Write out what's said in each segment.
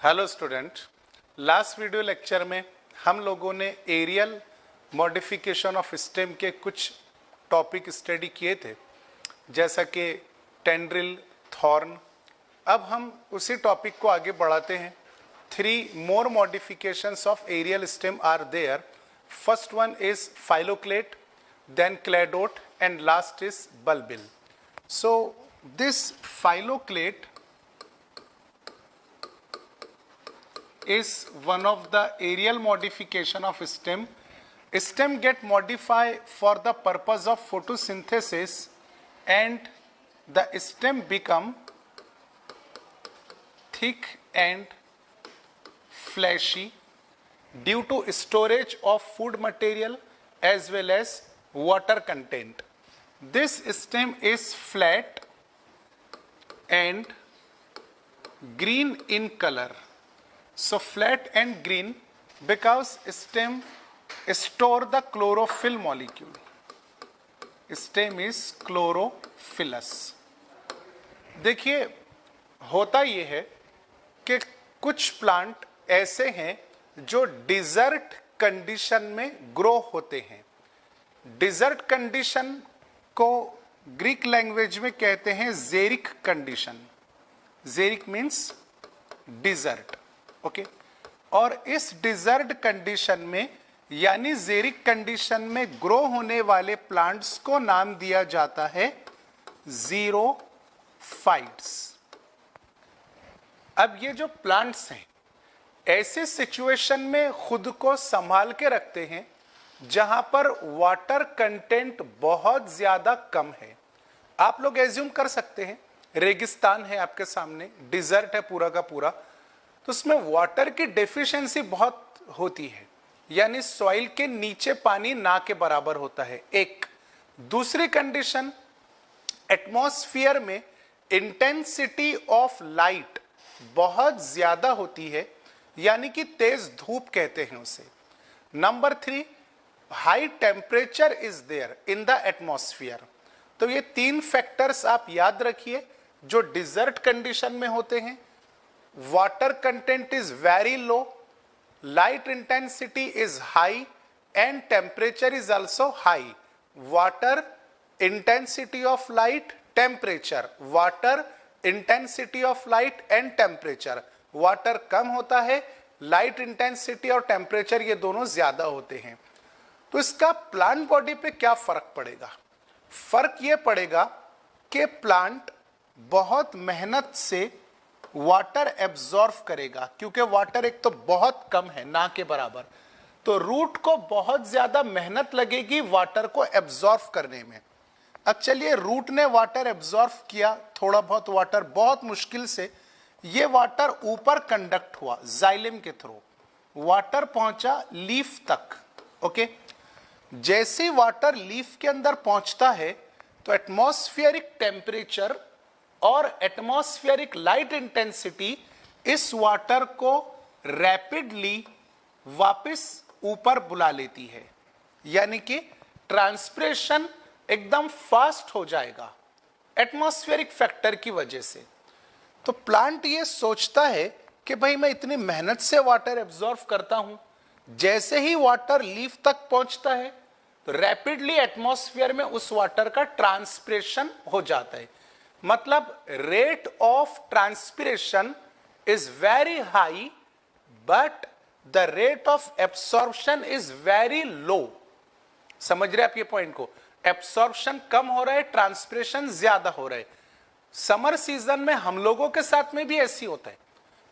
Hello student, last video lecture में हम लोगों ने एरियल मॉडिफिकेशन ऑफ स्टेम के कुछ टॉपिक स्टडी किए थे, जैसा कि टेंड्रिल, थॉर्न। अब हम उसी टॉपिक को आगे बढ़ाते हैं। 3 more modifications of aerial stem are there. First one is phylloclade, then cladote, and last is bulbil. So this phylloclade is one of the aerial modification of stem. Stem get modified for the purpose of photosynthesis and the stem become thick and fleshy due to storage of food material as well as water content. This stem is flat and green in color. So flat and green because stem store the chlorophyll molecule. Stem is chlorophyllous. देखिए, होता ये है कि कुछ plant ऐसे हैं जो dessert condition में ग्रो होते हैं। डिजर्ट कंडीशन को ग्रीक लैंग्वेज में कहते हैं xeric condition. Xeric means desert, okay. और इस डिजर्ट कंडीशन में यानी जेरिक कंडीशन में ग्रो होने वाले प्लांट्स को नाम दिया जाता है जीरोफाइट्स। अब ये जो प्लांट्स हैं ऐसे सिचुएशन में खुद को संभाल के रखते हैं जहां पर वाटर कंटेंट बहुत ज्यादा कम है। आप लोग एज्यूम कर सकते हैं, रेगिस्तान है आपके सामने, डिजर्ट है पूरा का पूरा, तो उसमें वाटर की डेफिशिएंसी बहुत होती है, यानी सॉइल के नीचे पानी ना के बराबर होता है। एक दूसरी कंडीशन, एटमॉस्फेयर में इंटेंसिटी ऑफ लाइट बहुत ज्यादा होती है, यानी कि तेज धूप कहते हैं उसे। Number 3, high temperature is there in the atmosphere. तो ये 3 फैक्टर्स आप याद रखिए जो डिजर्ट कंडीशन में होते हैं। Water content is very low, light intensity is high and temperature is also high. Water intensity of light, temperature, water intensity of light and temperature. Water कम होता है, लाइट इंटेंसिटी और टेम्परेचर ये दोनों ज्यादा होते हैं। तो इसका प्लांट बॉडी पे क्या फर्क पड़ेगा? फर्क ये पड़ेगा कि प्लांट बहुत मेहनत से वाटर एब्जॉर्ब करेगा, क्योंकि वाटर एक तो बहुत कम है, ना के बराबर, तो रूट को बहुत ज्यादा मेहनत लगेगी वाटर को एब्जॉर्ब करने में। अब चलिए, रूट ने वाटर एब्जॉर्ब किया, थोड़ा बहुत वाटर, बहुत मुश्किल से ये वाटर ऊपर कंडक्ट हुआ जाइलम के थ्रू, वाटर पहुंचा लीफ तक, ओके। जैसे वाटर लीफ के अंदर पहुंचता है तो एटमॉस्फेरिक टेम्परेचर और एटमॉस्फेरिक लाइट इंटेंसिटी इस वाटर को रैपिडली वापस ऊपर बुला लेती है, यानी कि ट्रांसपिरेशन एकदम फास्ट हो जाएगा एटमॉस्फेरिक फैक्टर की वजह से। तो प्लांट ये सोचता है कि भाई मैं इतनी मेहनत से वाटर एब्जॉर्ब करता हूं, जैसे ही वाटर लीफ तक पहुंचता है तो रैपिडली एटमॉस्फेयर में उस वाटर का ट्रांसपिरेशन हो जाता है। मतलब rate of transpiration is very high but the rate of absorption is very लो। समझ रहे आप ये पॉइंट को? एब्सॉर्प्शन कम हो रहा है, ट्रांसपिरेशन ज्यादा हो रहा है। समर सीजन में हम लोगों के साथ में भी ऐसी होता है,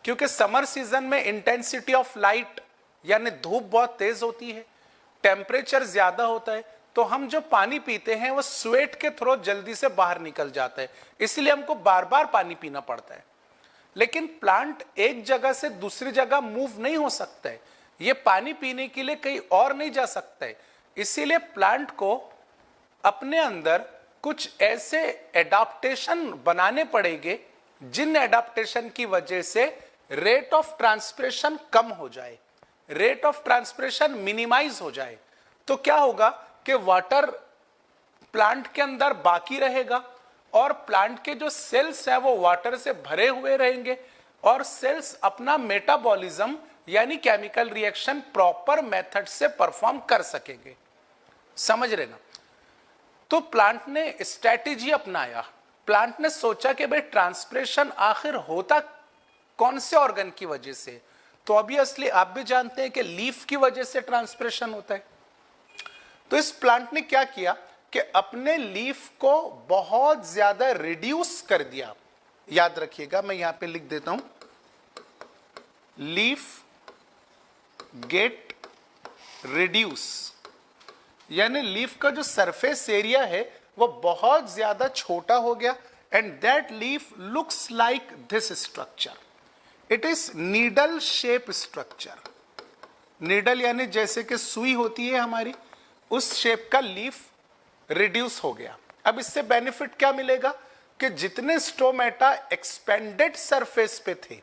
क्योंकि समर सीजन में इंटेंसिटी ऑफ लाइट यानी धूप बहुत तेज होती है, टेम्परेचर ज्यादा होता है, तो हम जो पानी पीते हैं वो स्वेट के थ्रू जल्दी से बाहर निकल जाता है, इसलिए हमको बार बार पानी पीना पड़ता है। लेकिन प्लांट एक जगह से दूसरी जगह मूव नहीं हो सकता है, ये पानी पीने के लिए कहीं और नहीं जा सकता है। इसीलिए प्लांट को अपने अंदर कुछ ऐसे एडाप्टेशन बनाने पड़ेंगे जिन एडाप्टेशन की वजह से रेट ऑफ ट्रांसपिरेशन कम हो जाए, रेट ऑफ ट्रांसपिरेशन मिनिमाइज हो जाए। तो क्या होगा कि वाटर प्लांट के अंदर बाकी रहेगा और प्लांट के जो सेल्स हैं वो वाटर से भरे हुए रहेंगे और सेल्स अपना मेटाबॉलिज्म यानी केमिकल रिएक्शन प्रॉपर मेथड से परफॉर्म कर सकेंगे। समझ रहे ना? तो प्लांट ने स्ट्रेटेजी अपनाया। प्लांट ने सोचा कि भाई ट्रांसपिरेशन आखिर होता कौन से ऑर्गन की वजह से? तो ऑब्वियसली आप भी जानते हैं कि लीफ की वजह से ट्रांसपिरेशन होता है। तो इस प्लांट ने क्या किया कि अपने लीफ को बहुत ज्यादा रिड्यूस कर दिया। याद रखिएगा, मैं यहां पे लिख देता हूं, लीफ गेट रिड्यूस, यानी लीफ का जो सरफेस एरिया है वो बहुत ज्यादा छोटा हो गया। And that leaf looks like this structure, it is needle shape structure. Needle यानी जैसे कि सुई होती है हमारी, उस शेप का लीफ रिड्यूस हो गया। अब इससे बेनिफिट क्या मिलेगा कि जितने स्टोमेटा एक्सपेंडेड सरफेस पे थे,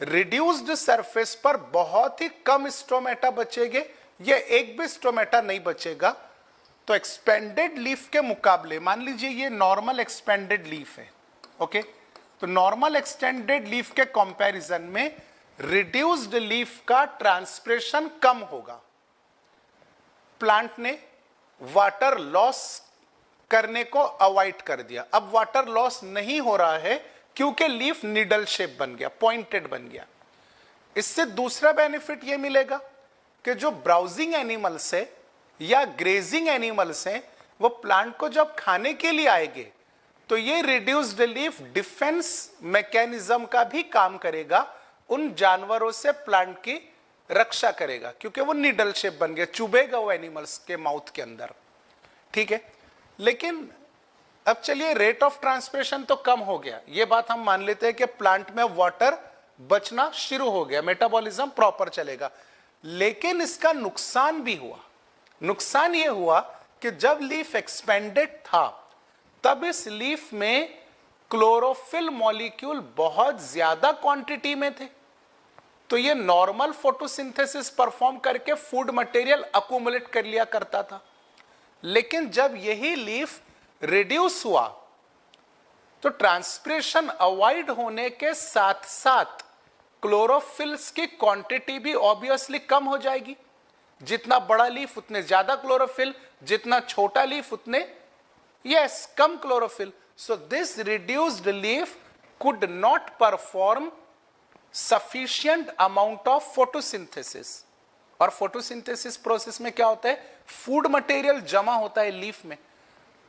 रिड्यूस्ड सरफेस पर बहुत ही कम स्टोमेटा बचेंगे, ये एक भी स्टोमेटा नहीं बचेगा। तो एक्सपेंडेड लीफ के मुकाबले, मान लीजिए ये नॉर्मल एक्सपेंडेड लीफ है, ओके, तो नॉर्मल एक्सटेंडेड लीफ के कंपैरिजन में रिड्यूस्ड लीफ का ट्रांसपिरेशन कम होगा। प्लांट ने वाटर लॉस करने को अवॉइड कर दिया। अब वाटर लॉस नहीं हो रहा है क्योंकि लीफ नीडल शेप बन गया, पॉइंटेड बन गया। इससे दूसरा बेनिफिट यह मिलेगा कि जो ब्राउजिंग एनिमल्स है या ग्रेजिंग एनिमल्स हैं, वो प्लांट को जब खाने के लिए आएंगे तो ये रिड्यूस्ड लीफ डिफेंस मैकेनिज्म का भी काम करेगा, उन जानवरों से प्लांट की रक्षा करेगा, क्योंकि वो नीडल शेप बन गया, चुभेगा वो एनिमल्स के माउथ के अंदर। ठीक है, लेकिन अब चलिए रेट ऑफ ट्रांसपिरेशन तो कम हो गया, ये बात हम मान लेते हैं कि प्लांट में वाटर बचना शुरू हो गया, मेटाबॉलिज्म प्रॉपर चलेगा। लेकिन इसका नुकसान भी हुआ। नुकसान ये हुआ कि जब लीफ एक्सपेंडेड था तब इस लीफ में क्लोरोफिल मॉलिक्यूल बहुत ज्यादा क्वांटिटी में थे, तो ये नॉर्मल फोटोसिंथेसिस परफॉर्म करके फूड मटेरियल अकुमुलेट कर लिया करता था। लेकिन जब यही लीफ रिड्यूस हुआ तो ट्रांसपिरेशन अवॉइड होने के साथ साथ क्लोरोफिल्स की क्वांटिटी भी ऑब्वियसली कम हो जाएगी। जितना बड़ा लीफ उतने ज्यादा क्लोरोफिल, जितना छोटा लीफ उतने कम chlorophyll. So this reduced leaf could not perform sufficient amount of photosynthesis. और फोटोसिंथेसिस प्रोसेस में क्या होता है, फूड मटेरियल जमा होता है लीफ में,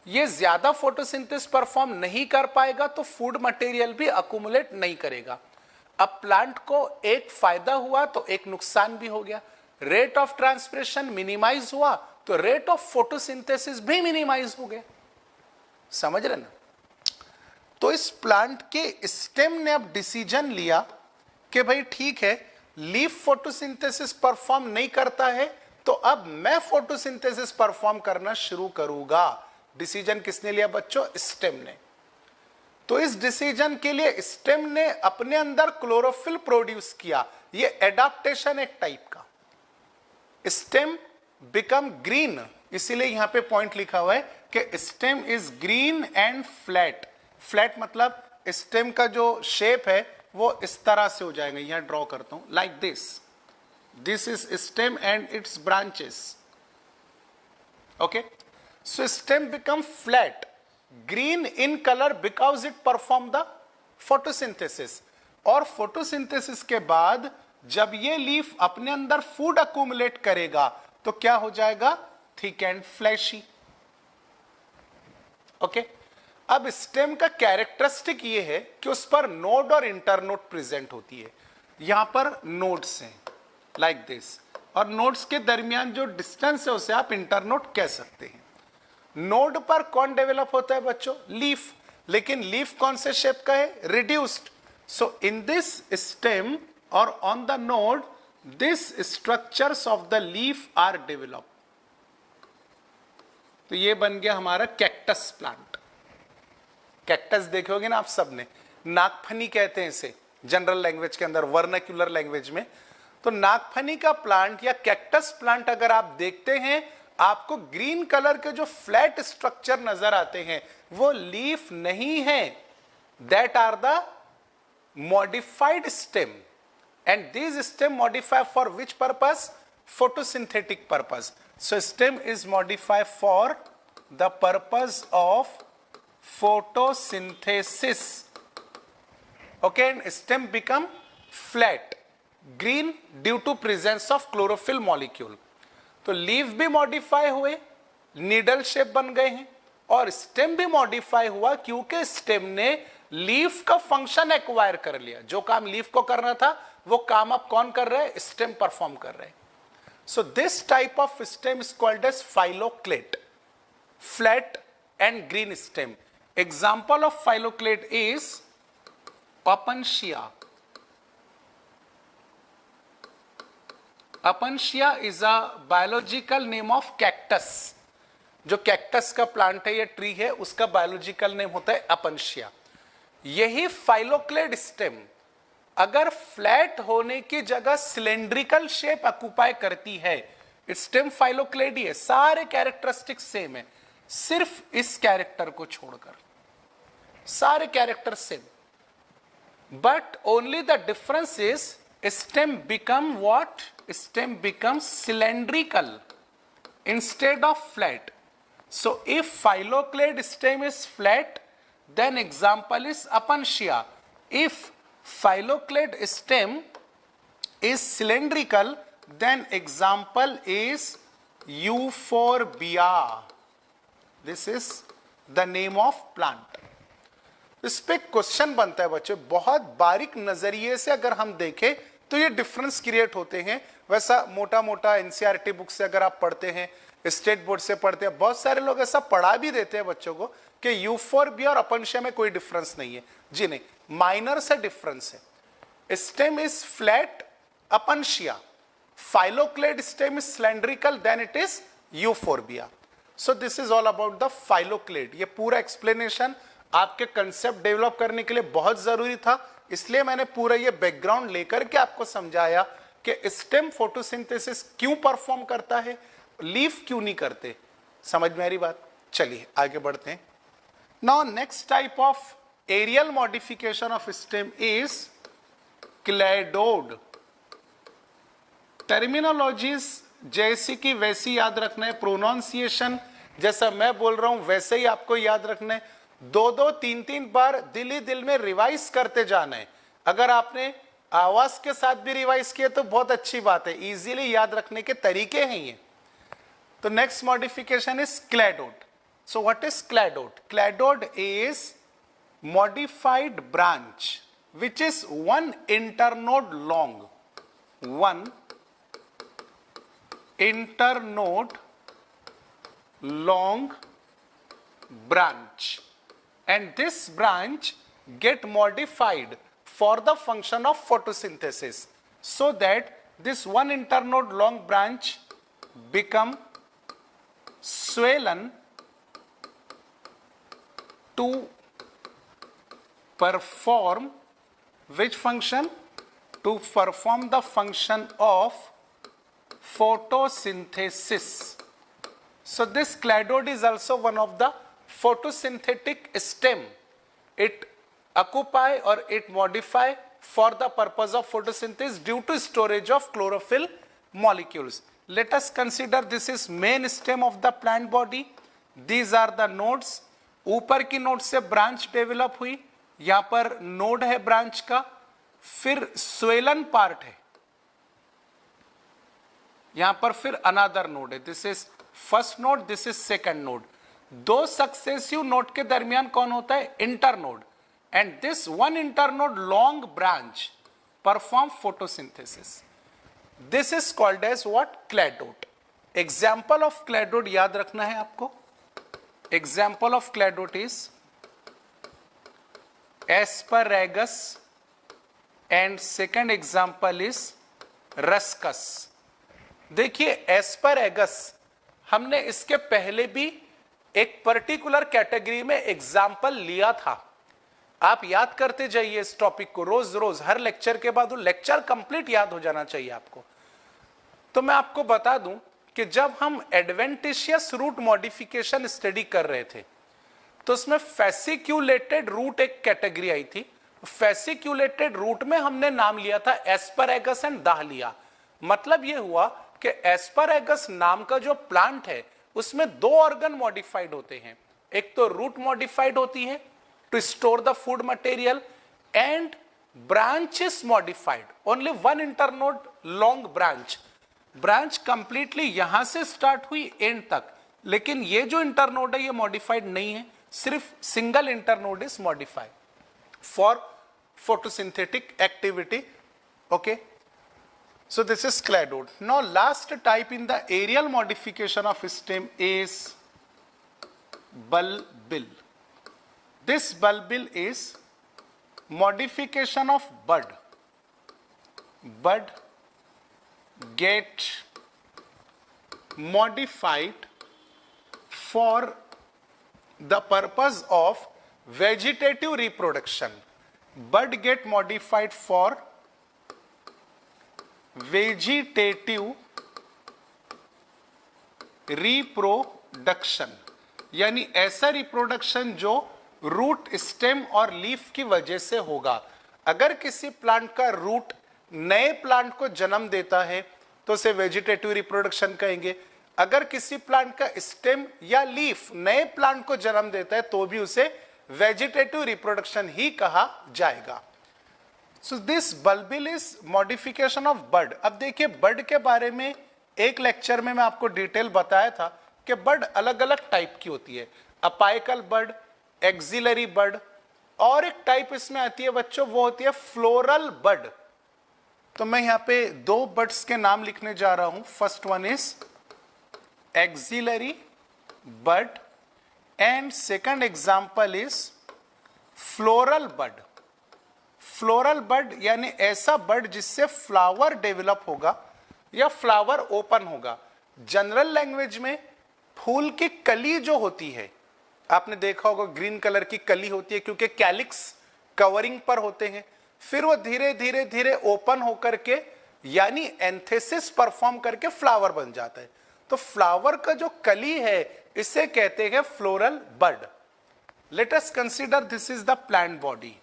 ये ज्यादा फोटोसिंथेसिस परफॉर्म नहीं कर पाएगा तो फूड मटेरियल भी अकुमुलेट नहीं करेगा। अब प्लांट को एक फायदा हुआ तो एक नुकसान भी हो गया। रेट ऑफ ट्रांसपिरेशन मिनिमाइज हुआ तो रेट ऑफ फोटोसिंथेसिस भी मिनिमाइज हो गया। समझ रहे ना? तो इस प्लांट के स्टेम ने अब डिसीजन लिया कि भाई ठीक है, लीफ फोटोसिंथेसिस परफॉर्म नहीं करता है तो अब मैं फोटोसिंथेसिस परफॉर्म करना शुरू करूंगा। डिसीजन किसने लिया बच्चों? स्टेम ने। तो इस डिसीजन के लिए स्टेम ने अपने अंदर क्लोरोफिल प्रोड्यूस किया। ये एडाप्टेशन एक टाइप का। स्टेम बिकम ग्रीन, इसीलिए यहां पे पॉइंट लिखा हुआ है कि stem is green and flat. Flat मतलब स्टेम का जो शेप है वो इस तरह से हो जाएगा। यहां ड्रॉ करता हूं, like this. This is stem and it's branches. Okay, so stem become flat, green in color because it perform the photosynthesis। और फोटोसिंथेसिस के बाद जब ये लीफ अपने अंदर फूड अक्यूमुलेट करेगा तो क्या हो जाएगा? Thick and fleshy. ओके, अब स्टेम का कैरेक्टरिस्टिक ये है कि उस पर नोड और इंटरनोड प्रेजेंट होती है। यहां पर नोड्स हैं लाइक दिस, और नोड्स के दरमियान जो डिस्टेंस है उसे आप इंटरनोड कह सकते हैं। नोड पर कौन डेवलप होता है बच्चों? लीफ। लेकिन लीफ कौन से शेप का है? Reduced. So in this stem और on the node this structures of the leaf are develop. तो ये बन गया हमारा कैक्टस प्लांट। कैक्टस देखोगे ना आप सबने, नागफनी कहते हैं इसे जनरल लैंग्वेज के अंदर, वर्नाक्यूलर लैंग्वेज में। तो नागफनी का प्लांट या कैक्टस प्लांट अगर आप देखते हैं, आपको ग्रीन कलर के जो फ्लैट स्ट्रक्चर नजर आते हैं वो लीफ नहीं है, that are the modified stem, and these stem modify for which purpose? Photosynthetic purpose. So stem is modified for the purpose of photosynthesis. Okay, and stem become flat, green due to presence of chlorophyll molecule. तो leaf भी modify हुए, needle shape बन गए हैं, और stem भी modify हुआ क्योंकि स्टेम ने लीफ का फंक्शन एक्वायर कर लिया. जो काम लीफ को करना था वो काम अब कौन कर रहे हैं? स्टेम परफॉर्म कर रहे हैं. So this type of stem is called as phylloclade, flat and green stem. Example of phylloclade is Opuntia. Opuntia is a biological name of cactus. जो कैक्टस का प्लांट है या ट्री है उसका बायोलॉजिकल नेम होता है Opuntia. यही phylloclade stem अगर फ्लैट होने की जगह सिलेंड्रिकल शेप ऑक्युपाई करती है, स्टेम फाइलोक्लेड ही है, सारे कैरेक्टरिस्टिक्स सेम है, सिर्फ इस कैरेक्टर को छोड़कर सारे character same. But only the difference is stem become what? Stem becomes cylindrical instead of flat. So if phylloclade stem is flat, then example is Opuntia. If phylloclade stem is cylindrical, then example is Euphorbia. This is the name of plant. इस पे question बनता है बच्चों, बहुत बारीक नजरिए से अगर हम देखें तो ये डिफरेंस क्रिएट होते हैं. वैसा मोटा मोटा एनसीईआरटी बुक से अगर आप पढ़ते हैं, स्टेट बोर्ड से पढ़ते हैं, बहुत सारे लोग ऐसा पढ़ा भी देते हैं बच्चों को कि यूफोर्बिया और Opuntia में कोई डिफरेंस नहीं है. जी नहीं, माइनर से डिफरेंस है. Stem is flat, Opuntia. Phylloclade stem is cylindrical, then it is euphorbia. So this is all about the phylloclade. ये पूरा एक्सप्लेनेशन आपके कंसेप्ट डेवलप करने के लिए बहुत जरूरी था, इसलिए मैंने पूरा ये बैकग्राउंड लेकर के आपको समझाया कि स्टेम फोटोसिंथेसिस क्यों परफॉर्म करता है, लीफ क्यों नहीं करते. समझ में आ रही बात? चलिए आगे बढ़ते हैं. Now next type of aerial modification of stem is cladode. Terminologies जैसी की वैसी याद रखना है, प्रोनाउंसिएशन जैसा मैं बोल रहा हूं वैसे ही आपको याद रखना है. दो तीन बार दिल में रिवाइज करते जाना है. अगर आपने आवाज के साथ भी रिवाइज किया तो बहुत अच्छी बात है, इजीली याद रखने के तरीके हैं ये. तो next modification is cladode. So what is cladode? Cladode is modified branch which is one internode long, one internode long branch, and this branch get modified for the function of photosynthesis, so that this one internode long branch become swollen to perform which function? To perform the function of photosynthesis. So this cladode is also one of the photosynthetic stem. It occupy or it modify for the purpose of photosynthesis due to storage of chlorophyll molecules. Let us consider this is main stem of the plant body. These are the nodes. ऊपर की node से branch develop हुई, यहाँ पर node है branch का, फिर swollen part है, यहाँ पर फिर अनदर नोड है. This is first node, this is second node. दो सक्सेसिव नोड के दरमियान कौन होता है? Internode. And this one internode long branch perform photosynthesis. This is called as what? Cladode. Example of cladode याद रखना है आपको. Example of cladode is asparagus and second example is ruscus. देखिए एस्परैगस हमने इसके पहले भी एक पर्टिकुलर कैटेगरी में एग्जाम्पल लिया था. आप याद करते जाइए इस टॉपिक को रोज रोज, हर लेक्चर के बाद वो लेक्चर कंप्लीट याद हो जाना चाहिए आपको. तो मैं आपको बता दूं कि जब हम एडवेंटिशियस रूट मॉडिफिकेशन स्टडी कर रहे थे तो उसमें फैसिक्यूलेटेड रूट एक कैटेगरी आई थी फेसिक्यूलेटेड रूट में हमने नाम लिया था एस्पैरागस एंड डाहलिया। मतलब यह हुआ कि एस्पैरागस नाम का जो प्लांट है उसमें दो ऑर्गन मॉडिफाइड होते हैं, एक तो रूट मॉडिफाइड होती है to store the food material, and branch is modified, only one internode long branch completely यहां से स्टार्ट हुई एंड तक, लेकिन ये जो इंटरनोड है ये मॉडिफाइड नहीं है, सिर्फ single internode is modified for photosynthetic activity. Okay, so this is cladode. Now last type in the aerial modification of stem is bulbil. This bulbil is modification of bud get modified for the purpose of vegetative reproduction. Bud get modified for vegetative reproduction, यानी ऐसा reproduction जो root, stem और leaf की वजह से होगा। अगर किसी प्लांट का रूट नए प्लांट को जन्म देता है तो उसे वेजिटेटिव रिप्रोडक्शन कहेंगे। अगर किसी प्लांट का स्टेम या लीफ नए प्लांट को जन्म देता है तो भी उसे वेजिटेटिव रिप्रोडक्शन ही कहा जाएगा। So this bulbil is modification of bud. अब देखिए बड के बारे में एक लेक्चर में मैं आपको डिटेल बताया था कि बड अलग अलग टाइप की होती है, अपाइकल बड, एक्सिलरी बड, और एक टाइप इसमें आती है बच्चों वो होती है फ्लोरल बड। तो मैं यहां पे दो बड्स के नाम लिखने जा रहा हूं। First one is axillary bud and second example is floral bud. Floral bud यानी ऐसा बड जिससे फ्लावर डेवलप होगा या फ्लावर ओपन होगा। जनरल लैंग्वेज में फूल की कली जो होती है, आपने देखा होगा ग्रीन कलर की कली होती है क्योंकि कैलिक्स कवरिंग पर होते हैं, फिर वो धीरे धीरे धीरे ओपन होकर के यानी एंथेसिस परफॉर्म करके फ्लावर बन जाता है। तो फ्लावर का जो कली है इसे कहते हैं floral bud. Let us consider this is the plant body,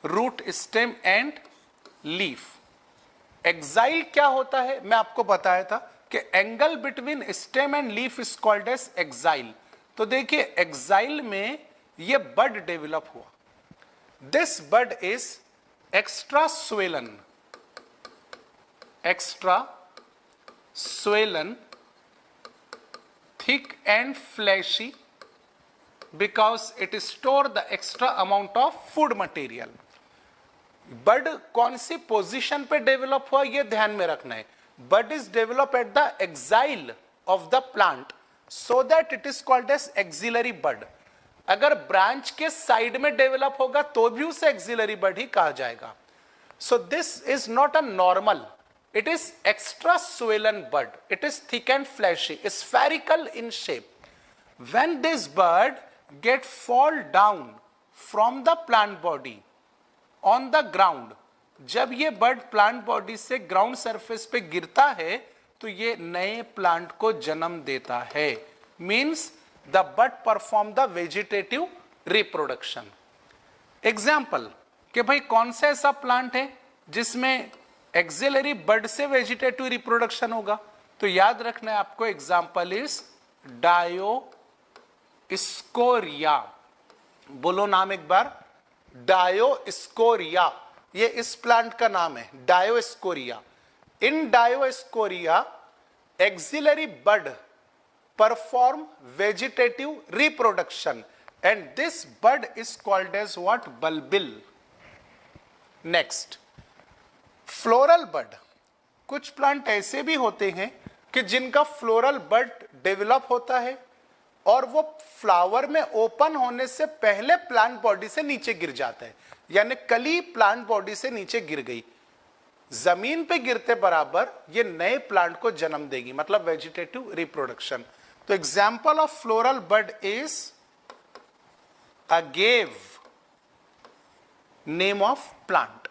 root, stem and leaf. Axil क्या होता है मैं आपको बताया था कि angle between stem and leaf is called as axil. तो देखिए एक्साइल में ये बड डेवलप हुआ। This bud is extra swollen, thick and fleshy because it store the extra amount of food material. बड कौन सी पोजीशन पे डेवलप हुआ ये ध्यान में रखना है। Bud is develop at the axil of the plant so that it is called as axillary bud. अगर branch के साइड में डेवलप होगा तो भी उसे एक्सिलरी बड ही कहा जाएगा। So this is not a normal, it is extra swollen bud. It is thick and fleshy, spherical in shape. When this bud get fall down from the plant body on the ground, जब ये बड plant body से ground surface पे गिरता है तो ये नए plant को जन्म देता है। Means the bud perform the vegetative reproduction. Example कि भाई कौन सा ऐसा प्लांट है जिसमें एक्सिलरी बड से वेजिटेटिव रिप्रोडक्शन होगा, तो याद रखना है आपको एग्जाम्पल इज डायोस्कोरिया। बोलो नाम एक बार, डायोस्कोरिया। ये इस प्लांट का नाम है Dioscorea. In Dioscorea axillary bud perform vegetative reproduction and this bud is called as what? Bulbil. Next, floral bud. कुछ प्लांट ऐसे भी होते हैं कि जिनका फ्लोरल बड डेवलप होता है और वो फ्लावर में ओपन होने से पहले प्लांट बॉडी से नीचे गिर जाता है, यानी कली प्लांट बॉडी से नीचे गिर गई, जमीन पे गिरते बराबर ये नए प्लांट को जन्म देगी, मतलब वेजिटेटिव रिप्रोडक्शन। तो example of floral bud is agave, name of plant.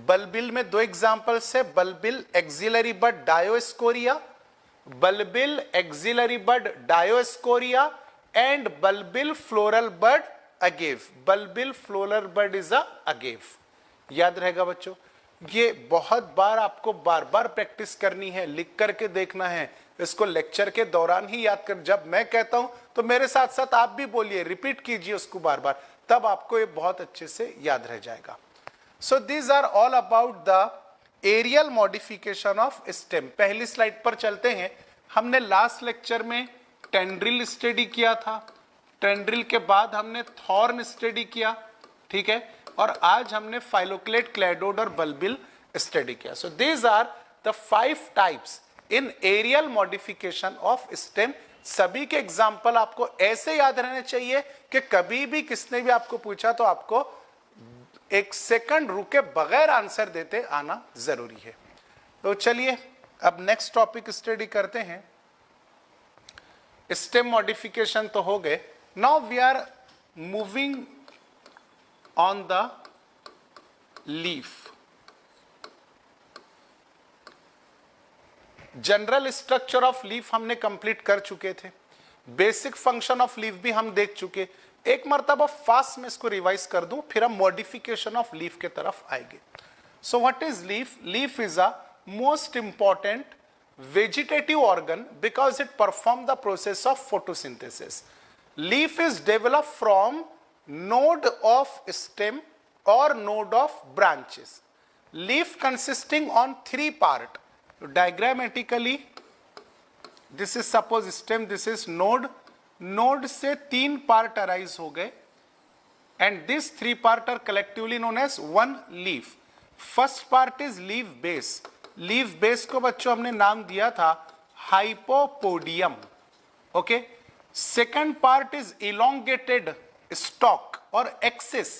Bulbil में दो एग्जाम्पल्स है, bulbil axillary bud dioscorea, bulbil axillary bud dioscorea and bulbil floral bud agave, bulbil floral bud is a agave. याद रहेगा बच्चों, ये बहुत बार आपको बार बार प्रैक्टिस करनी है, लिख करके देखना है, इसको लेक्चर के दौरान ही याद कर। जब मैं कहता हूं तो मेरे साथ साथ आप भी बोलिए, रिपीट कीजिए उसको बार बार, तब आपको ये बहुत अच्छे से याद रह जाएगा। So these are all about the aerial modification of stem. पहली स्लाइड पर चलते हैं। हमने लास्ट लेक्चर में टेंड्रिल स्टडी किया था, टेंड्रिल के बाद हमने थॉर्न स्टडी किया, ठीक है, और आज हमने फाइलोक्लेट, क्लैडोड और बल्बिल स्टडी किया। So these are the 5 types in aerial modification of stem. सभी के एग्जाम्पल आपको ऐसे याद रहने चाहिए कि कभी भी किसने भी आपको पूछा तो आपको एक सेकंड रुके बगैर आंसर देते आना जरूरी है। तो चलिए अब नेक्स्ट टॉपिक स्टडी करते हैं। स्टेम मॉडिफिकेशन तो हो गए। Now we are moving on the leaf. General structure of leaf हमने कंप्लीट कर चुके थे, बेसिक फंक्शन ऑफ लीफ भी हम देख चुके। एक मर्तबा फास्ट में इसको रिवाइज कर दूं, फिर हम मॉडिफिकेशन ऑफ लीफ के तरफ आएंगे। So what is leaf? Leaf is a most important vegetative organ because it performs the process of photosynthesis. Leaf is developed from node of stem or node of branches. Leaf consisting on 3 parts. Diagrammatically, this is suppose stem, this is node. Node से 3 part arise हो गए, and these 3 part are collectively known as one leaf. First part is leaf base. Leaf base को बच्चों हमने नाम दिया था hypopodium, okay. Second part is elongated stalk और axis.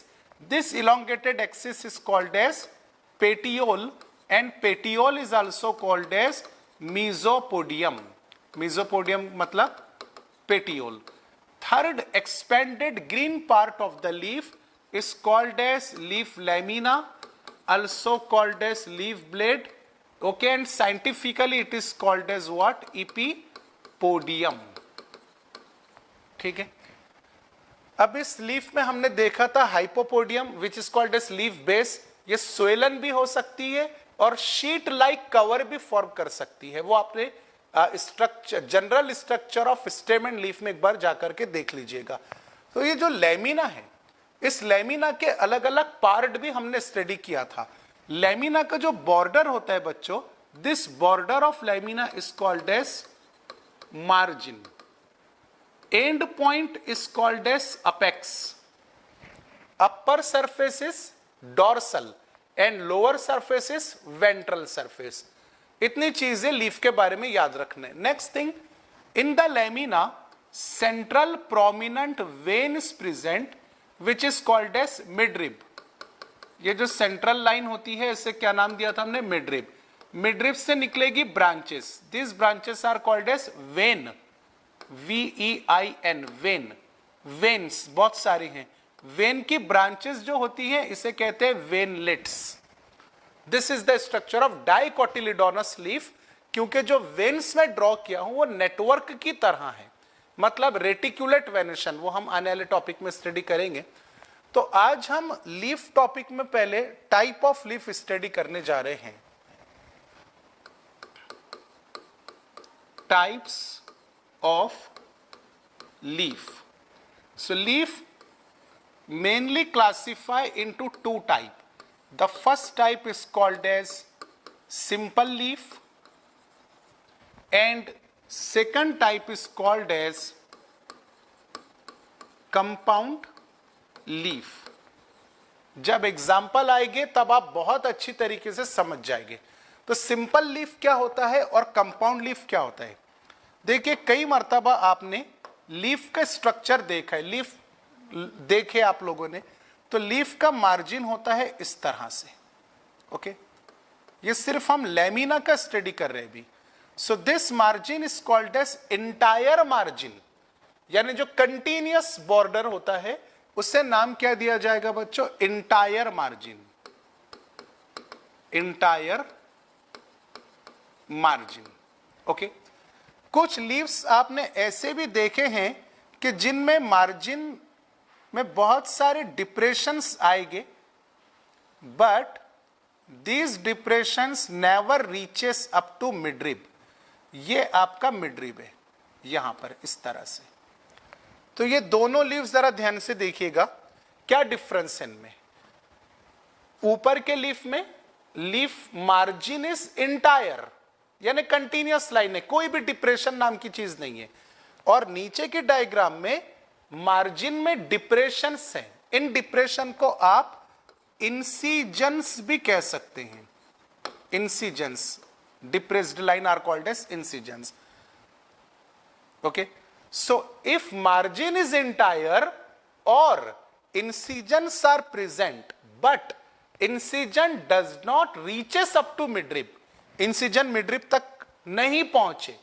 This elongated axis is called as petiole and petiole is also called as mesopodium. Mesopodium मतलब petiole. Third expanded green part of the leaf is called as leaf lamina, also called as leaf blade, okay, and scientifically it is called as what? Epipodium, ठीक है। अब इस leaf में हमने देखा था hypopodium which is called as leaf base. ये swollen भी हो सकती है और शीट लाइक कवर भी फॉर्म कर सकती है। वो आपने structure, general structure of stem and leaf में एक बार जाकर के देख लीजिएगा। तो ये जो लैमिना है, इस लैमिना के अलग अलग पार्ट भी हमने स्टडी किया था। लैमिना का जो बॉर्डर होता है बच्चों, this border of lamina is called as margin. And point is called as apex. Upper surface is dorsal and lower surface is ventral surface. इतनी चीजें लीफ के बारे में याद रखने। Next thing, in the lamina central prominent vein is present which is called as midrib. ये जो central line होती है इसे क्या नाम दिया था हमने? मिडरिब। मिडरिब से निकलेगी branches. This branches are called as vein, VEIN, vein. Veins बहुत सारी हैं। वेन की ब्रांचेस जो होती हैं इसे कहते हैं veinlets. This is the structure of dicotyledonous leaf. क्योंकि जो वेन्स में ड्रॉ किया हूं वो नेटवर्क की तरह है, मतलब रेटिकुलेट वेनेशन, वो हम आने वाले टॉपिक में स्टडी करेंगे। तो आज हम लीफ टॉपिक में पहले टाइप ऑफ लीफ स्टडी करने जा रहे हैं। Types of leaf. So leaf mainly classify into 2 type. The first type is called as simple leaf and second type is called as compound leaf. जब example आएंगे तब आप बहुत अच्छी तरीके से समझ जाएंगे। तो सिंपल लीफ क्या होता है और कंपाउंड लीफ क्या होता है? देखिए, कई मर्तबा आपने लीफ का स्ट्रक्चर देखा है, लीफ देखे आप लोगों ने, तो लीफ का मार्जिन होता है इस तरह से, ओके। ये सिर्फ हम लैमिना का स्टडी कर रहे हैं अभी। So this margin is called as entire margin, यानी जो कंटिन्यूअस बॉर्डर होता है उससे नाम क्या दिया जाएगा बच्चों? Entire margin. Entire margin, okay. कुछ लीव्स आपने ऐसे भी देखे हैं कि जिनमें मार्जिन में बहुत सारे डिप्रेशंस आएंगे, but these depressions never reaches up to midrib. ये आपका मिडरिब है यहां पर इस तरह से। तो ये दोनों लीव्स जरा ध्यान से देखिएगा, क्या डिफरेंस है इनमें। ऊपर के लीफ में लीफ मार्जिन इज इंटायर, यानी कंटिन्यूअस लाइन है, कोई भी डिप्रेशन नाम की चीज नहीं है। और नीचे के डायग्राम में मार्जिन में डिप्रेशंस हैं। इन डिप्रेशन को आप इंसिजन्स भी कह सकते हैं। Incisions, depressed line are called as incisions. Okay, so if margin is entire or incisions are present but incision does not reaches up to midrib, incision midrib तक नहीं पहुंचे,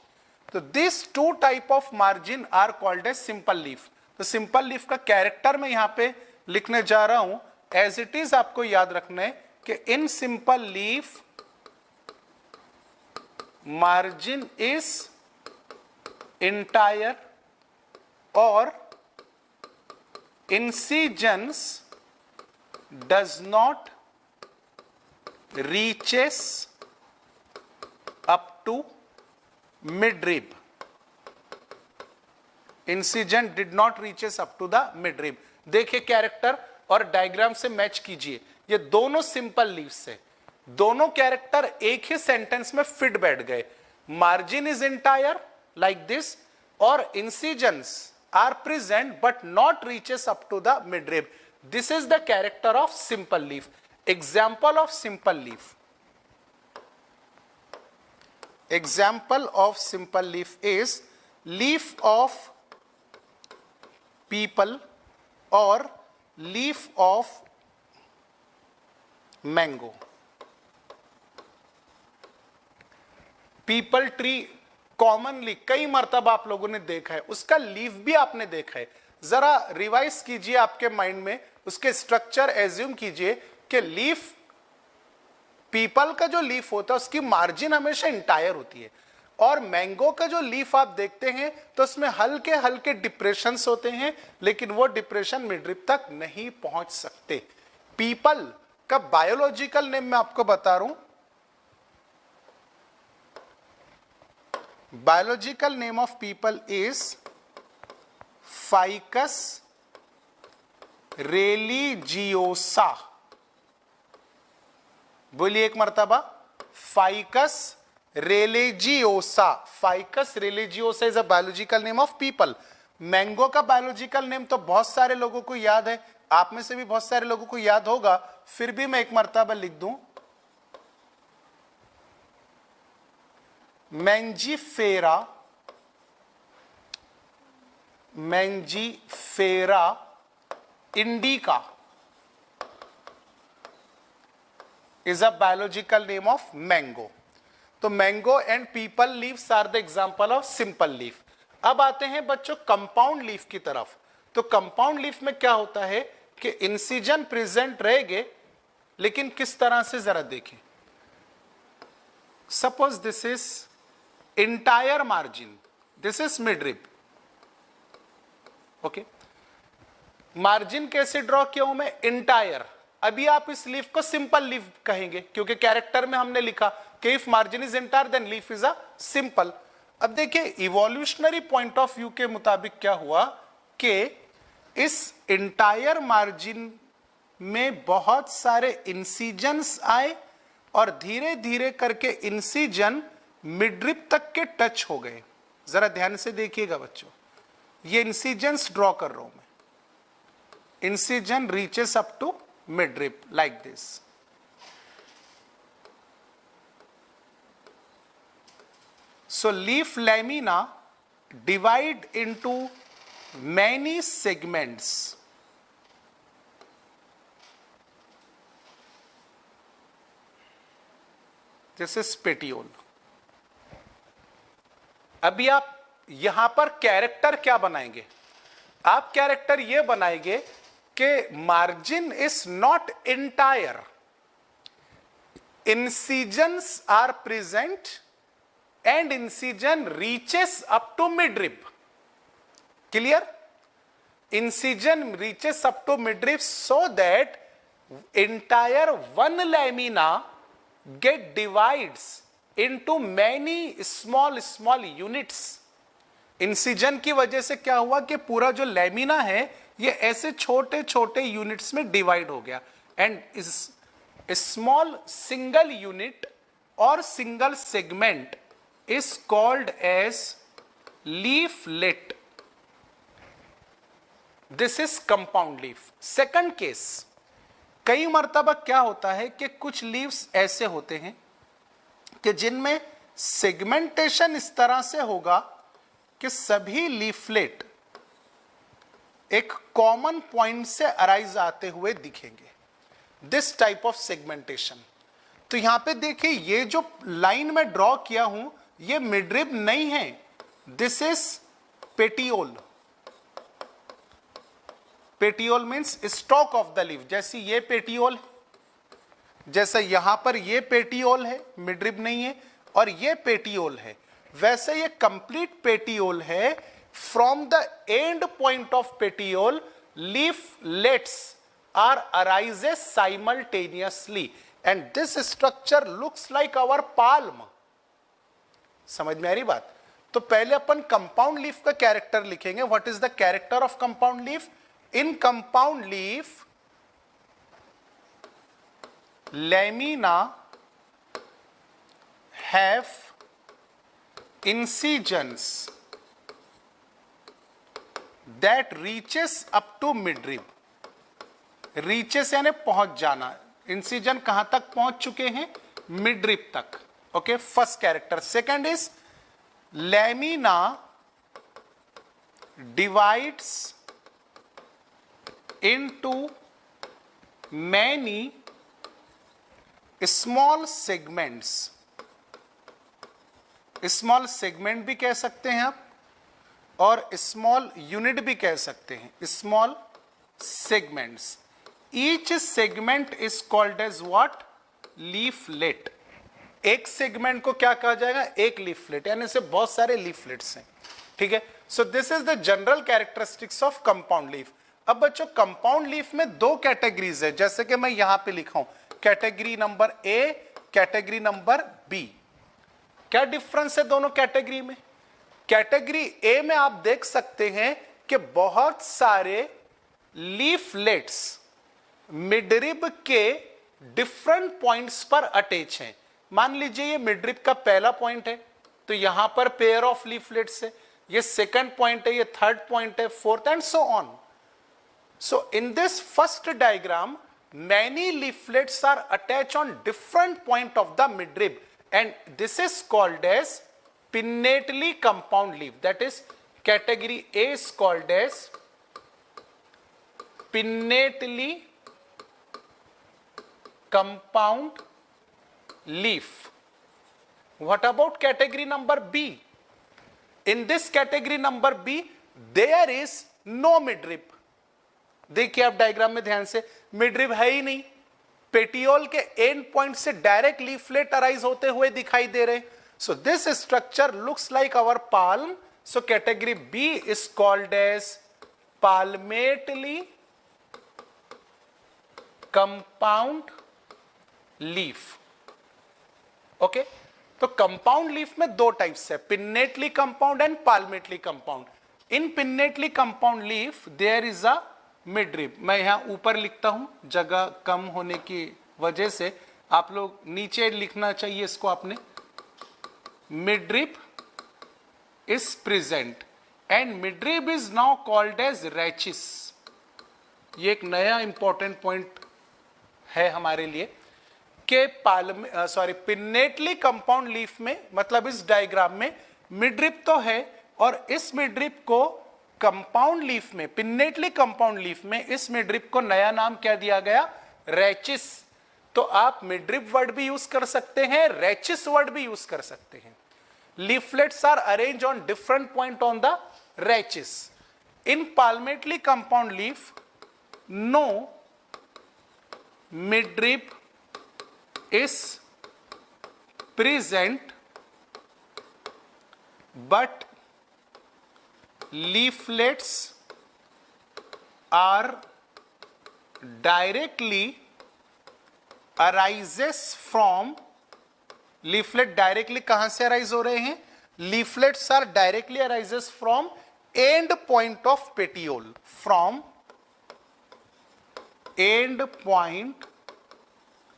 तो this two type of margin are called as simple leaf। तो simple leaf का character मैं यहां पे लिखने जा रहा हूं, as it is आपको याद रखना है कि in simple leaf margin is entire or incisions does not reaches up to midrib, incision did not reaches up to the midrib। देखिए कैरेक्टर और डायग्राम से मैच कीजिए, ये दोनों सिंपल लीव्स है, दोनों कैरेक्टर एक ही सेंटेंस में फिट बैठ गए। Margin is entire like this और incisions are present but not reaches up to the midrib. This is the character of simple leaf. Example of simple leaf. Example of simple leaf is leaf of peepal or leaf of mango. People tree commonly कई मर्तबा आप लोगों ने देखा है, उसका leaf भी आपने देखा है। जरा रिवाइज कीजिए आपके माइंड में, उसके स्ट्रक्चर एज्यूम कीजिए कि लीफ, पीपल का जो लीफ होता है उसकी मार्जिन हमेशा इंटायर होती है, और मैंगो का जो लीफ आप देखते हैं तो उसमें हल्के हल्के डिप्रेशंस होते हैं, लेकिन वो डिप्रेशन मिडरिब तक नहीं पहुंच सकते। पीपल का बायोलॉजिकल नेम मैं आपको बता रहा हूं, biological name of people is Ficus religiosa। बोलिए एक मर्तबा, Ficus religiosa। Ficus religiosa is a biological name of people। Mango का बायोलॉजिकल नेम तो बहुत सारे लोगों को याद है, आप में से भी बहुत सारे लोगों को याद होगा, फिर भी मैं एक मर्तबा लिख दूं, mangifera, mangifera indica is a biological name of mango। तो mango and peepal leaves are the example of simple leaf. अब आते हैं बच्चों कंपाउंड लीफ की तरफ। तो कंपाउंड लीफ में क्या होता है कि इंसिजन प्रेजेंट रहेंगे, लेकिन किस तरह से जरा देखें। Suppose this is entire margin, this is midrib। Okay, margin कैसे ड्रॉ किया हूं मैं, इंटायर। अभी आप इस लीफ को सिंपल लीफ कहेंगे क्योंकि कैरेक्टर में हमने लिखा कि if margin is entire then leaf is a simple. अब देखिए इवोल्यूशनरी पॉइंट ऑफ व्यू के मुताबिक क्या हुआ कि इस इंटायर मार्जिन में बहुत सारे इंसिजन्स आए और धीरे धीरे करके इंसिजन मिडरिब तक के टच हो गए। जरा ध्यान से देखिएगा बच्चों, ये इंसिजन्स ड्रॉ कर रहा हूं मैं, incision reaches up to midrib like this. So leaf lamina divide into many segments. This is petiole. अभी आप यहां पर कैरेक्टर क्या बनाएंगे, आप कैरेक्टर ये बनाएंगे कि margin is not entire, incisions are present and incision reaches up to midrib. Clear? incision reaches up to midrib so that entire one lamina get divides into many small units. Incision की वजह से क्या हुआ कि पूरा जो lamina है ये ऐसे छोटे छोटे यूनिट्स में डिवाइड हो गया, एंड स्मॉल सिंगल यूनिट और single segment is called as leaflet. This is compound leaf. Second case, कई मर्तबा क्या होता है कि कुछ लीव्स ऐसे होते हैं कि जिनमें सेगमेंटेशन इस तरह से होगा कि सभी लीफलेट एक कॉमन पॉइंट से अराइज आते हुए दिखेंगे. This type of segmentation. तो यहां पे देखिए ये जो लाइन में ड्रॉ किया हूं ये मिडरिब नहीं है, this is petiole. Petiole means stock of the leaf. जैसे ये पेटियोल, जैसे यहां पर ये पेटियोल है, मिडरिब नहीं है, और ये पेटियोल है, वैसे ये कंप्लीट पेटियोल है. From the end point of petiole leaflets are arises simultaneously and this structure looks like our palm. समझ में आ रही बात? तो पहले अपन कंपाउंड लीफ का कैरेक्टर लिखेंगे. What is the character of compound leaf? In compound leaf lamina have incisions that reaches up to midrib. reaches यानी पहुंच जाना. इंसिजन कहां तक पहुंच चुके हैं? मिडरिब तक. Okay, first character. Second is lamina divides into many small segments. Small segment भी कह सकते हैं आप और स्मॉल यूनिट भी कह सकते हैं. Small segments. Each segment is called as what? Leaflet. एक सेगमेंट को क्या कहा जाएगा? एक लीफलेट. यानी से बहुत सारे लीफलेट्स हैं. ठीक है. सो this is the general characteristics of compound leaf. अब बच्चों कंपाउंड लीफ में दो कैटेगरीज है, जैसे कि मैं यहां पे लिखा हूं, category number A, category number B. क्या डिफरेंस है दोनों कैटेगरी में? कैटेगरी ए में आप देख सकते हैं कि बहुत सारे लीफलेट्स मिडरिब के डिफरेंट पॉइंट्स पर अटैच हैं. मान लीजिए ये मिडरिब का पहला पॉइंट है, तो यहां पर पेयर ऑफ लीफलेट्स है. ये सेकंड पॉइंट है, ये थर्ड पॉइंट है, fourth, and so on. So in this first diagram many leaflets are attached on different point of the midrib and this is called as pinnately compound leaf. That is category A is called as pinnately compound leaf. What about category number B? In this category number B there is no midrib. देखिए आप diagram में ध्यान से, midrib है ही नहीं. Petiole के end point से direct leaflet arise होते हुए दिखाई दे रहे. So this structure looks like our palm. So category B is called as palmately compound leaf. Okay, तो कंपाउंड लीफ में दो टाइप्स है, pinnately compound and palmately compound. In pinnately compound leaf there is a midrib. मैं यहां ऊपर लिखता हूं, जगह कम होने की वजह से आप लोग नीचे लिखना चाहिए इसको आपने. Midrib is present and midrib is now called as rachis. ये एक नया इंपॉर्टेंट पॉइंट है हमारे लिए कि पिन्नेटली कंपाउंड लीफ में, मतलब इस डायग्राम में मिडरिब तो है और इस मिडरिब को कंपाउंड लीफ में, पिन्नेटली कंपाउंड लीफ में इस मिडरिब को नया नाम क्या दिया गया? रैचिस. तो आप मिडरिब वर्ड भी यूज कर सकते हैं, रैचिस वर्ड भी यूज कर सकते हैं. Leaflets are arrange on different point on the rachis. In palmately compound leaf no midrib is present but leaflets are directly arises from, leaflet directly कहां से अराइज हो रहे हैं? Leaflets are directly arises from end point of petiole, from end point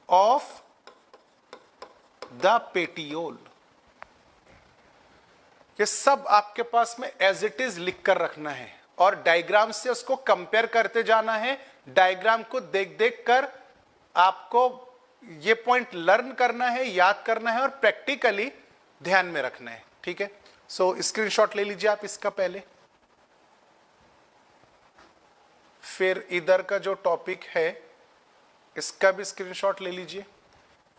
of the petiole. ये सब आपके पास में as it is लिख कर रखना है और डायग्राम से उसको कंपेयर करते जाना है। डायग्राम को देख देख कर आपको ये पॉइंट लर्न करना है, याद करना है और प्रैक्टिकली ध्यान में रखना है। ठीक है, सो स्क्रीनशॉट ले लीजिए आप इसका पहले। फिर इधर का जो टॉपिक है इसका भी स्क्रीनशॉट ले लीजिए।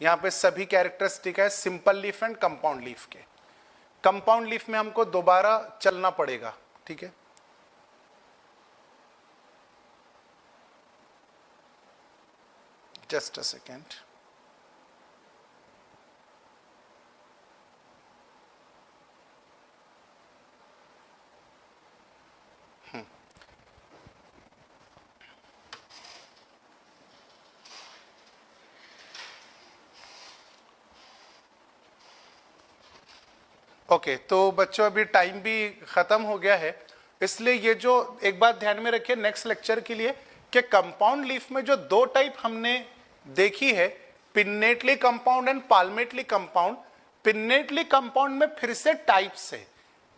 यहां पे सभी कैरेक्टरिस्टिक है simple leaf and compound leaf के। कंपाउंड लीफ में हमको दोबारा चलना पड़ेगा। ठीक है, जस्ट अ सेकेंड। ओके, तो बच्चों अभी टाइम भी खत्म हो गया है, इसलिए ये जो एक बात ध्यान में रखिए नेक्स्ट लेक्चर के लिए कि कंपाउंड लीफ में जो दो टाइप हमने देखी है, pinnately compound and palmately compound. Pinnately compound में फिर से टाइप्स है,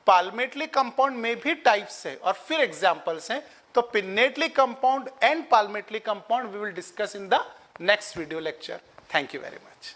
पाल्मेटली कंपाउंड में भी टाइप्स है और फिर एग्जांपल्स हैं। तो pinnately compound and palmately compound we will discuss in the next video lecture. Thank you very much.